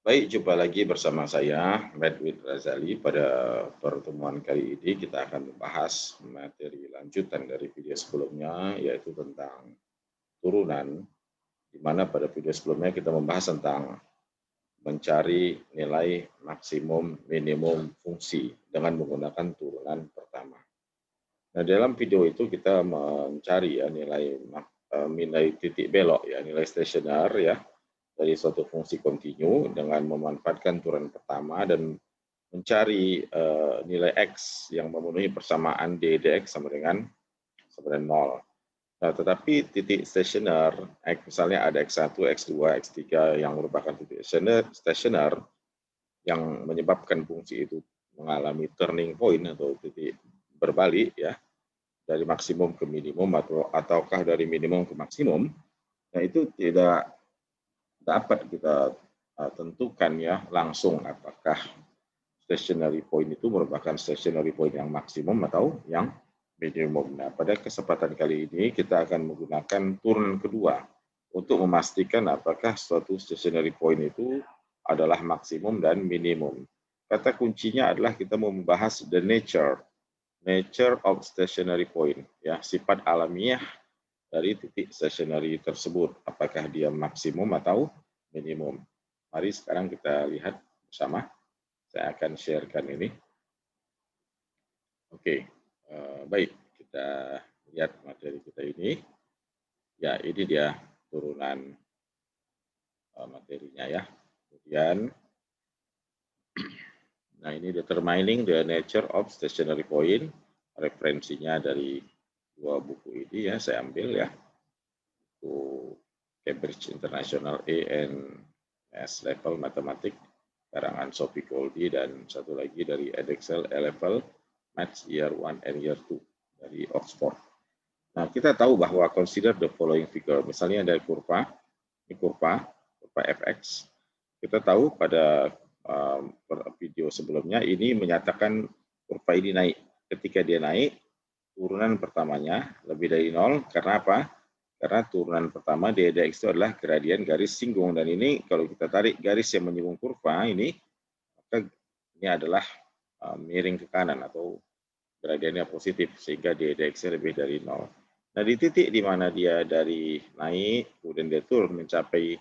Baik, jumpa lagi bersama saya, Medwid Razali. Pada pertemuan kali ini kita akan membahas materi lanjutan dari video sebelumnya, yaitu tentang turunan, di mana pada video sebelumnya kita membahas tentang mencari nilai maksimum minimum fungsi dengan menggunakan turunan pertama. Nah, dalam video itu kita mencari ya nilai titik belok ya, nilai stasioner ya dari suatu fungsi kontinu dengan memanfaatkan turunan pertama dan mencari nilai X yang memenuhi persamaan d dx sama dengan 0. Nah, tetapi titik stasioner, misalnya ada X1, X2, X3 yang merupakan titik stasioner yang menyebabkan fungsi itu mengalami turning point atau titik berbalik ya dari maksimum ke minimum ataukah dari minimum ke maksimum. Nah, itu tidak dapat kita tentukan ya langsung apakah stationary point itu merupakan stationary point yang maksimum atau yang minimum. Nah, pada kesempatan kali ini kita akan menggunakan turunan kedua untuk memastikan apakah suatu stationary point itu adalah maksimum dan minimum. Kata kuncinya adalah kita membahas the nature of stationary point, ya, sifat alamiah dari titik stationary tersebut, apakah dia maksimum atau minimum. Mari sekarang kita lihat bersama. Saya akan sharekan ini. Oke, baik, kita lihat materi kita ini. Ya, ini dia turunan materinya ya. Kemudian, nah ini determining the nature of stationary point. Referensinya dari dua buku ini ya, saya ambil ya. Buku Cambridge International A&S Level Matematik, karangan Sophie Goldie, dan satu lagi dari Edexcel A-Level Maths Year 1 and Year 2 dari Oxford. Nah, kita tahu bahwa consider the following figure. Misalnya ada kurva, ini kurva fx. Kita tahu pada video sebelumnya ini menyatakan kurva ini naik. Ketika dia naik, turunan pertamanya lebih dari 0. Karena apa? Karena turunan pertama dx itu adalah gradien garis singgung. Dan ini kalau kita tarik garis yang menyinggung kurva ini, maka ini adalah miring ke kanan atau gradiennya positif sehingga dx-nya lebih dari 0. Nah, di titik di mana dia dari naik kemudian dia turun mencapai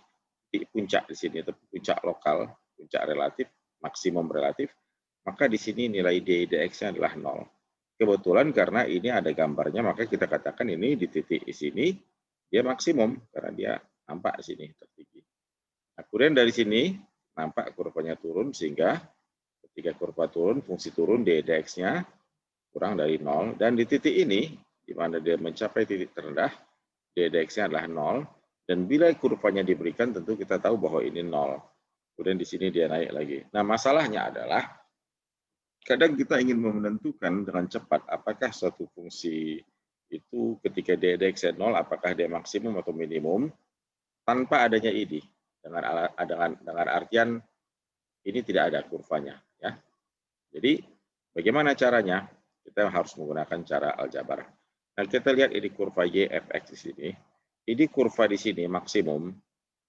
titik puncak di sini atau puncak lokal, puncak relatif, maksimum relatif, maka di sini nilai dx-nya adalah 0. Kebetulan karena ini ada gambarnya, maka kita katakan ini di titik di sini dia maksimum karena dia nampak di sini tertinggi. Nah, kemudian dari sini nampak kurvanya turun sehingga ketika kurva turun, fungsi turun dx-nya kurang dari 0, dan di titik ini di mana dia mencapai titik terendah dx-nya adalah 0, dan bila kurvanya diberikan tentu kita tahu bahwa ini 0. Kemudian di sini dia naik lagi. Nah, masalahnya adalah kadang kita ingin menentukan dengan cepat apakah suatu fungsi itu ketika dx-nya 0 apakah dia maksimum atau minimum tanpa adanya ini. Dengan artian ini tidak ada kurvanya ya. Jadi bagaimana caranya? Kita harus menggunakan cara aljabar. Nah, kita lihat ini kurva y fx di sini. Ini kurva di sini maksimum.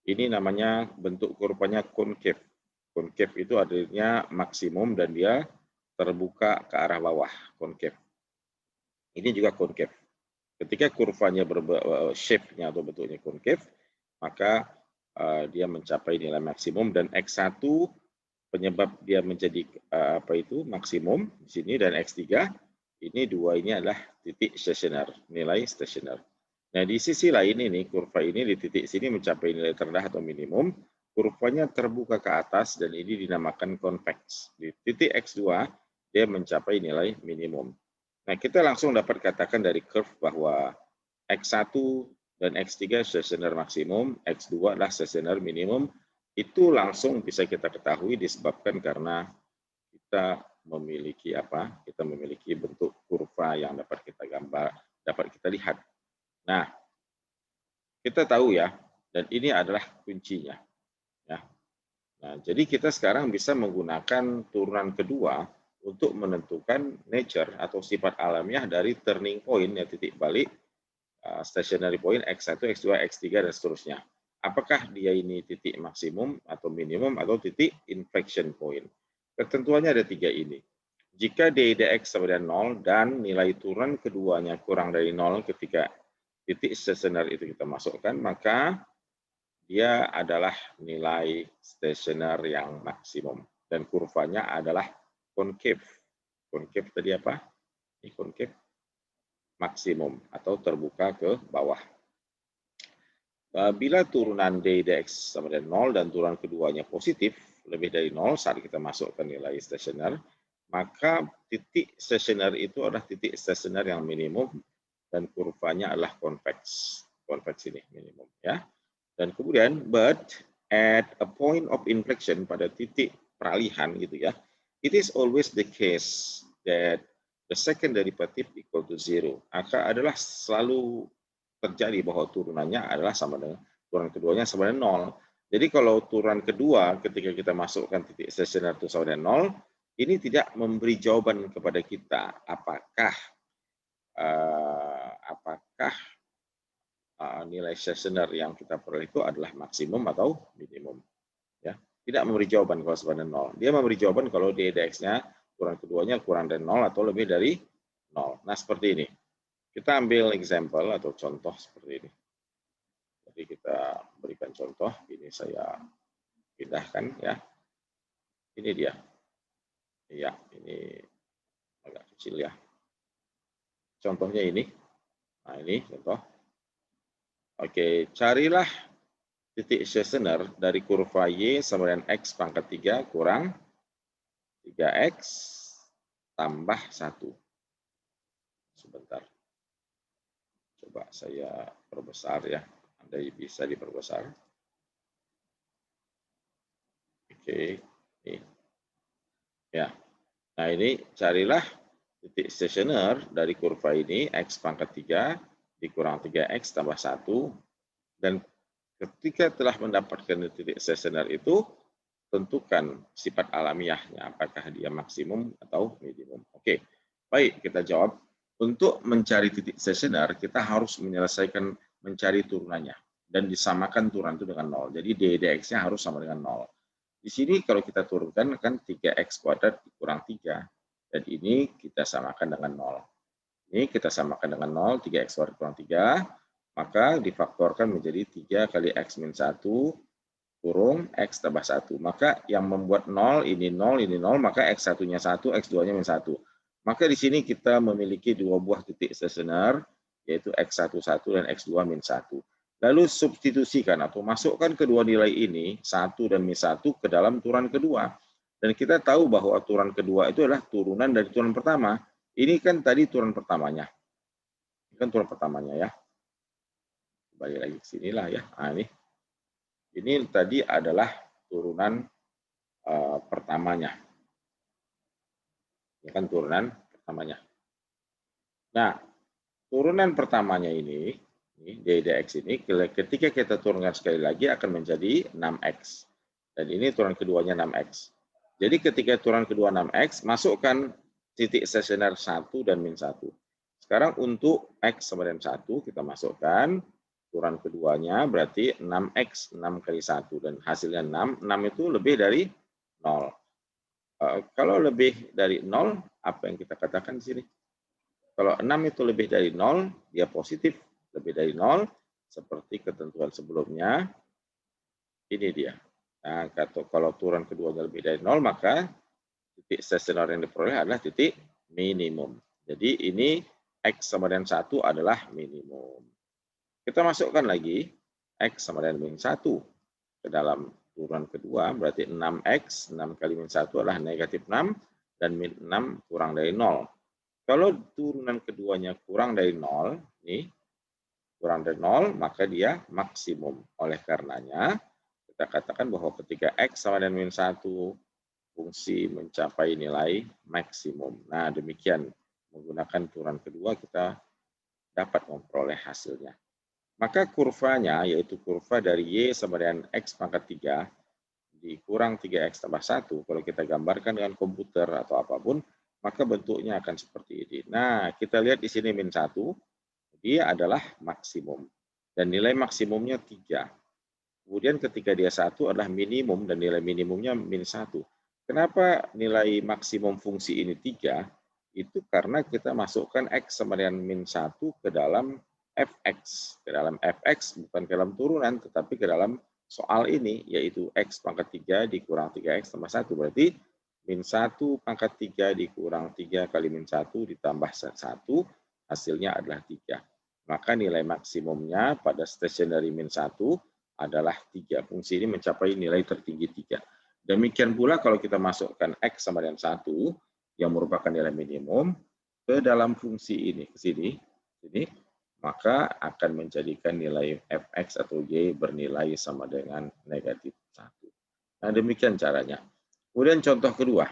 Ini namanya bentuk kurvanya konkav. Konkav itu artinya maksimum dan dia terbuka ke arah bawah, konkav. Ini juga konkav. Ketika kurvanya shape-nya atau bentuknya konkav, maka dia mencapai nilai maksimum, dan X1 penyebab dia menjadi maksimum di sini, dan X3 ini dua ini adalah titik stasioner, nilai stasioner. Nah, di sisi lain ini kurva ini di titik sini mencapai nilai terendah atau minimum, kurvanya terbuka ke atas dan ini dinamakan convex. Di titik X2 dia mencapai nilai minimum. Nah, kita langsung dapat katakan dari curve bahwa X1 dan X3 stasioner maksimum, X2 adalah stasioner minimum. Itu langsung bisa kita ketahui disebabkan karena kita memiliki apa? Kita memiliki bentuk kurva yang dapat kita gambar, dapat kita lihat. Nah, kita tahu ya, dan ini adalah kuncinya. Ya. Nah, jadi kita sekarang bisa menggunakan turunan kedua untuk menentukan nature atau sifat alamiah dari turning point, ya titik balik, stationary point X1, X2, X3, dan seterusnya. apakah dia ini titik maksimum atau minimum atau titik inflection point. Ketentuannya ada 3 ini. Jika dx sama dengan 0 dan nilai turun keduanya kurang dari 0 ketika titik stasioner itu kita masukkan, maka dia adalah nilai stasioner yang maksimum. Dan kurvanya adalah concave. Concave tadi apa? Ini concave maksimum atau terbuka ke bawah. Bila turunan dx sama dengan 0 dan turunan keduanya positif, lebih dari 0 saat kita masukkan nilai stasioner, maka titik stasioner itu adalah titik stasioner yang minimum dan kurvanya adalah convex. Convex ini minimum ya. Dan kemudian but at a point of inflection, pada titik peralihan gitu ya, it is always the case that the second derivative equal to 0. Maka adalah selalu terjadi bahwa turunannya adalah sama dengan turunan keduanya sama dengan 0. Jadi kalau turunan kedua ketika kita masukkan titik stasioner itu sama dengan 0, ini tidak memberi jawaban kepada kita apakah nilai stasioner yang kita peroleh itu adalah maksimum atau minimum. Ya, tidak memberi jawaban kalau sama dengan 0. Dia memberi jawaban kalau dx-nya turunan keduanya kurang dari 0 atau lebih dari 0. Nah, seperti ini. Kita ambil example atau contoh seperti ini. Jadi kita berikan contoh, ini saya pindahkan ya. Ini dia. Iya, ini agak kecil ya. Contohnya ini. Nah, ini contoh. Oke, carilah titik stasioner dari kurva Y sama dengan X pangkat 3 kurang 3X tambah 1. Sebentar. Coba saya perbesar ya. Anda bisa diperbesar. Oke, ini. Ya. Nah, ini carilah titik stasioner dari kurva ini X pangkat 3 dikurang 3X tambah 1. Dan ketika telah mendapatkan titik stasioner itu, tentukan sifat alamiahnya, apakah dia maksimum atau minimum. Oke, baik, kita jawab. Untuk mencari titik stasioner, kita harus menyelesaikan mencari turunannya dan disamakan turunan itu dengan 0. Jadi dx-nya harus sama dengan 0. Di sini kalau kita turunkan kan 3x kuadrat dikurang 3. Dan ini kita samakan dengan 0. Ini kita samakan dengan 0, 3x kuadrat kurang 3. Maka difaktorkan menjadi 3 kali x min 1 kurung x tambah 1. Maka yang membuat 0, ini 0, maka x1-nya 1, x2-nya min 1. Maka di sini kita memiliki dua buah titik stasioner, yaitu x11 dan x2 min 1. Lalu substitusikan atau masukkan kedua nilai ini, 1 dan min 1, ke dalam turunan kedua. Dan kita tahu bahwa turunan kedua itu adalah turunan dari turunan pertama. Ini kan tadi turunan pertamanya. Ini kan turunan pertamanya ya. Kembali lagi ke sinilah ya. Nah, ini tadi adalah turunan pertamanya. Ini kan turunan pertamanya. Nah, turunan pertamanya ini dx ini, ketika kita turunkan sekali lagi akan menjadi 6x. Dan ini turunan keduanya 6x. Jadi ketika turunan kedua 6x, masukkan titik stasioner 1 dan min 1. Sekarang untuk x sama dengan 1, kita masukkan turunan keduanya berarti 6x, 6 kali 1. Dan hasilnya 6. 6 itu lebih dari 0. Kalau lebih dari 0, apa yang kita katakan di sini? Kalau 6 itu lebih dari 0, dia positif. Lebih dari 0, seperti ketentuan sebelumnya, ini dia. Nah, kalau turunan keduanya lebih dari 0, maka titik stasioner yang diperoleh adalah titik minimum. Jadi ini X sama dengan 1 adalah minimum. Kita masukkan lagi X sama dengan min 1 ke dalam turunan kedua, berarti 6X, 6 kali min 1 adalah negatif 6, dan min 6 kurang dari 0. Kalau turunan keduanya kurang dari 0, nih, kurang dari 0, maka dia maksimum. Oleh karenanya, kita katakan bahwa ketika X sama dengan min 1, fungsi mencapai nilai maksimum. Nah, demikian. Menggunakan turunan kedua, kita dapat memperoleh hasilnya. Maka kurvanya, yaitu kurva dari Y sama dengan X pangkat 3, dikurang 3X tambah 1, kalau kita gambarkan dengan komputer atau apapun, maka bentuknya akan seperti ini. Nah, kita lihat di sini min 1, dia adalah maksimum. Dan nilai maksimumnya 3. Kemudian ketika dia 1 adalah minimum dan nilai minimumnya min 1. Kenapa nilai maksimum fungsi ini 3? Itu karena kita masukkan X sama dengan min 1 ke dalam fx. Ke dalam fx bukan ke dalam turunan, tetapi ke dalam soal ini, yaitu X pangkat 3 dikurang 3X tambah 1. Berarti min 1 pangkat 3 dikurang 3 kali min 1 ditambah 1, hasilnya adalah 3. Maka nilai maksimumnya pada stationary min 1 adalah 3. Fungsi ini mencapai nilai tertinggi 3. Demikian pula kalau kita masukkan X sama dengan 1, yang merupakan nilai minimum, ke dalam fungsi ini, ke sini, maka akan menjadikan nilai fx atau y bernilai sama dengan negatif 1. Nah, demikian caranya. Kemudian contoh kedua,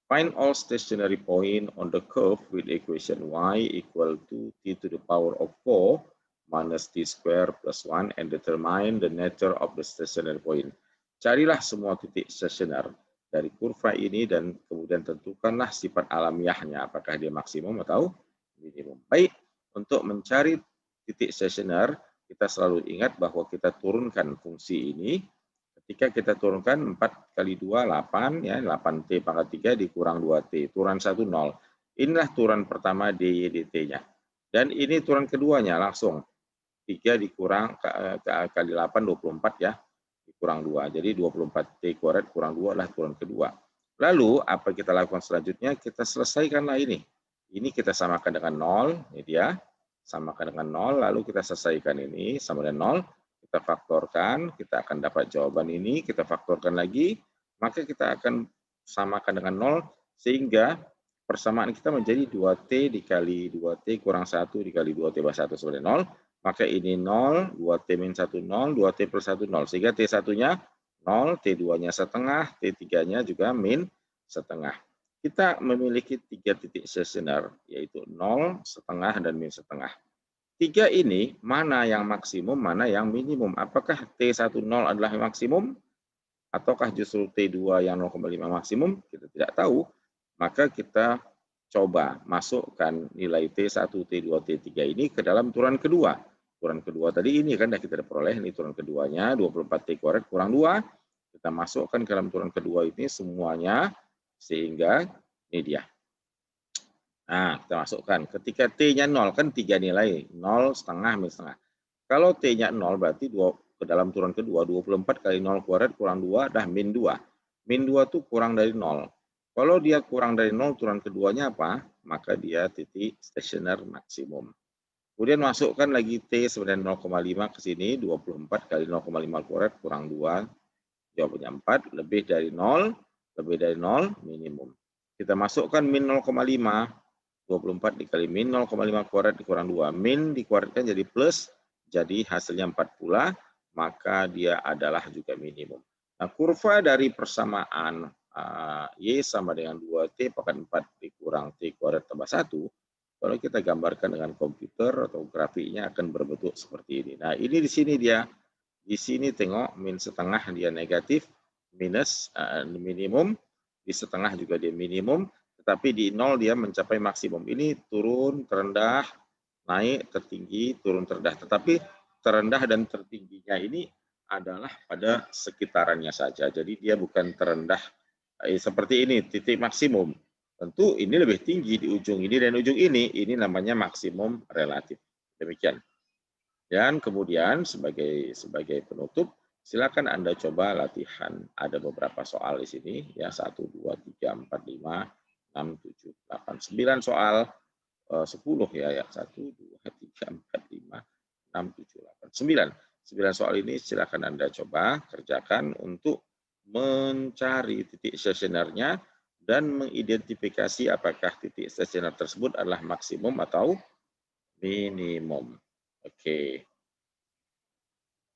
find all stationary point on the curve with equation y equal to t to the power of 4 minus t square plus 1 and determine the nature of the stationary point. Carilah semua titik stasioner dari kurva ini dan kemudian tentukanlah sifat alamiahnya, apakah dia maksimum atau minimum. Baik, untuk mencari titik stasioner, kita selalu ingat bahwa kita turunkan fungsi ini. Ketika kita turunkan 4 kali 2, 8, ya, 8T pangkat 3 dikurang 2T, turunan 1, 0. Inilah turunan pertama DY DT-nya. Dan ini turunan keduanya langsung. 3 dikurang kali 8, 24 ya, dikurang 2. Jadi 24T kuadrat kurang 2 adalah turunan kedua. Lalu apa kita lakukan selanjutnya? Kita selesaikanlah ini. Ini kita samakan dengan 0, ini dia. Samakan dengan 0, lalu kita selesaikan ini sama dengan 0. Kita faktorkan, kita akan dapat jawaban ini, kita faktorkan lagi, maka kita akan samakan dengan 0, sehingga persamaan kita menjadi 2T dikali 2T kurang 1 dikali 2T bawah 1 sama dengan 0. Maka ini 0, 2T min 1, 0, 2T plus 1, 0. Sehingga T1-nya 0, T2-nya setengah, T3-nya juga min setengah. Kita memiliki 3 titik stasioner, yaitu 0, setengah, dan min setengah. 3 ini mana yang maksimum, mana yang minimum? Apakah T10 adalah maksimum? Ataukah justru T2 yang 0,5 maksimum? Kita tidak tahu. Maka kita coba masukkan nilai T1, T2, T3 ini ke dalam turunan kedua. Turunan kedua tadi ini kan kita peroleh, ini turunan keduanya 24T kuadrat kurang 2. Kita masukkan ke dalam turunan kedua ini semuanya, sehingga ini dia. Nah, kita masukkan. Ketika T-nya 0, kan 3 nilai. 0, setengah, min setengah. Kalau T-nya 0, berarti ke dalam turunan kedua, 24 kali 0 kuadrat kurang 2, dah min 2. Min 2 itu kurang dari 0. Kalau dia kurang dari 0, turunan keduanya apa? Maka dia titik stasioner maksimum. Kemudian masukkan lagi T sebenarnya 0,5 ke sini, 24 kali 0,5 kuadrat kurang 2. Jawabannya 4, lebih dari 0, minimum. Kita masukkan min 0,5, 24 dikali min 0,5 kuadrat dikurang 2. Min dikuadratkan jadi plus, jadi hasilnya 4 pula, maka dia adalah juga minimum. Nah, kurva dari persamaan Y sama dengan 2T pangkat 4 dikurang T kuadrat tambah 1, kalau kita gambarkan dengan komputer atau grafiknya akan berbentuk seperti ini. Nah, ini di sini dia. Di sini tengok min setengah dia negatif, minus minimum, di setengah juga dia minimum, tetapi di 0 dia mencapai maksimum. Ini turun, terendah, naik, tertinggi, turun, terendah. Tetapi terendah dan tertingginya ini adalah pada sekitarannya saja. Jadi dia bukan terendah seperti ini, titik maksimum. Tentu ini lebih tinggi di ujung ini dan ujung ini namanya maksimum relatif. Demikian. Dan kemudian sebagai penutup, silakan Anda coba latihan. Ada beberapa soal di sini, ya 1, 2, 3, 4, 5, 6, 7, 8, 9 soal, 10 ya, 1, 2, 3, 4, 5, 6, 7, 8, 9. 9 soal ini silakan Anda coba kerjakan untuk mencari titik stasionernya dan mengidentifikasi apakah titik stasioner tersebut adalah maksimum atau minimum. Oke.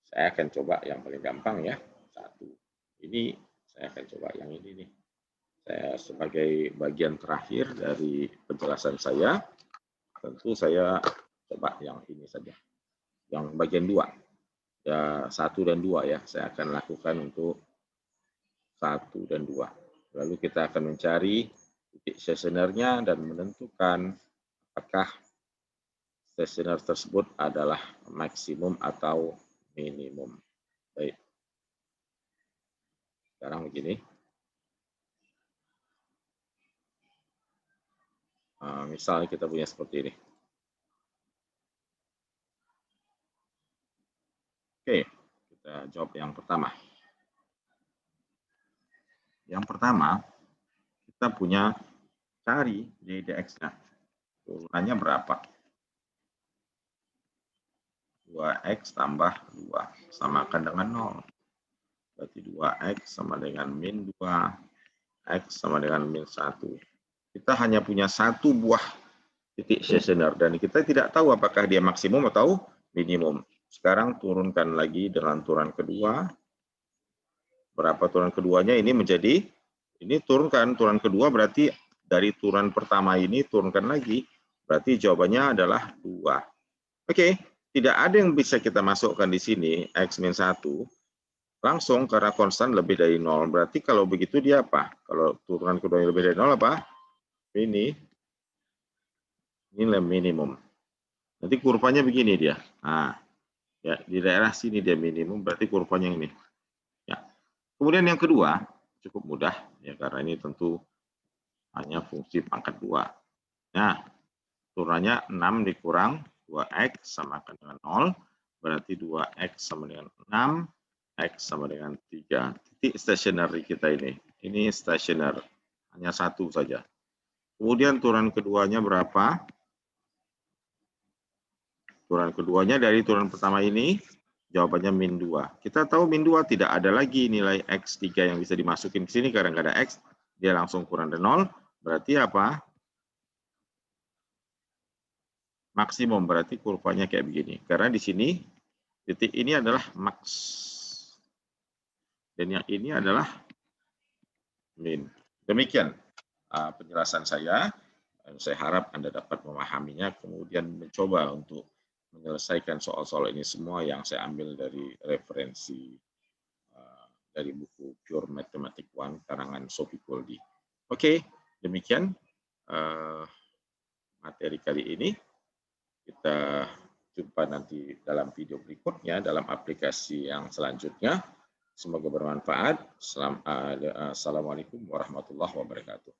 Saya akan coba yang paling gampang ya. 1. Ini saya akan coba yang ini nih. Saya sebagai bagian terakhir dari penjelasan saya, tentu saya coba yang ini saja. Yang bagian 2. Ya, 1 dan 2 ya. Saya akan lakukan untuk 1 dan 2. Lalu kita akan mencari titik stasionernya dan menentukan apakah stasioner tersebut adalah maksimum atau minimum. Baik. Sekarang begini. Misalnya kita punya seperti ini. Oke, kita jawab yang pertama. Yang pertama, kita punya cari ddx-nya. Turunannya berapa? 2x tambah 2 samakan dengan 0. Berarti 2x sama dengan min 2, x sama dengan min 1. Kita hanya punya satu buah titik stasioner dan kita tidak tahu apakah dia maksimum atau minimum. Sekarang turunkan lagi dengan turunan kedua. Berapa turunan keduanya ini menjadi, ini turunkan turunan kedua berarti dari turunan pertama ini turunkan lagi. Berarti jawabannya adalah 2. Oke, tidak ada yang bisa kita masukkan di sini, x min 1, langsung karena konstan lebih dari 0. Berarti kalau begitu dia apa? Kalau turunan keduanya lebih dari 0 apa? Ini nilai minimum. Nanti kurvanya begini dia. Nah, ya di daerah sini dia minimum, berarti kurvanya ini. Ya. Kemudian yang kedua, cukup mudah ya karena ini tentu hanya fungsi pangkat 2. Nah, turunannya 6 dikurang 2x sama dengan 0, berarti 2x sama dengan 6, x sama dengan 3. Titik stationary kita ini stationer, hanya satu saja. Kemudian turunan keduanya berapa? Turunan keduanya dari turunan pertama ini, jawabannya min 2. Kita tahu min 2 tidak ada lagi nilai x3 yang bisa dimasukin ke sini karena nggak ada x, dia langsung kurang dari 0. Berarti apa? Maksimum, berarti kurvanya kayak begini. Karena di sini titik ini adalah max. Dan yang ini adalah min. Demikian penjelasan saya. Saya harap Anda dapat memahaminya, kemudian mencoba untuk menyelesaikan soal-soal ini semua yang saya ambil dari referensi dari buku Pure Mathematics 1 karangan Sophie Goldie. Oke, demikian materi kali ini. Kita jumpa nanti dalam video berikutnya, dalam aplikasi yang selanjutnya. Semoga bermanfaat. Assalamualaikum warahmatullahi wabarakatuh.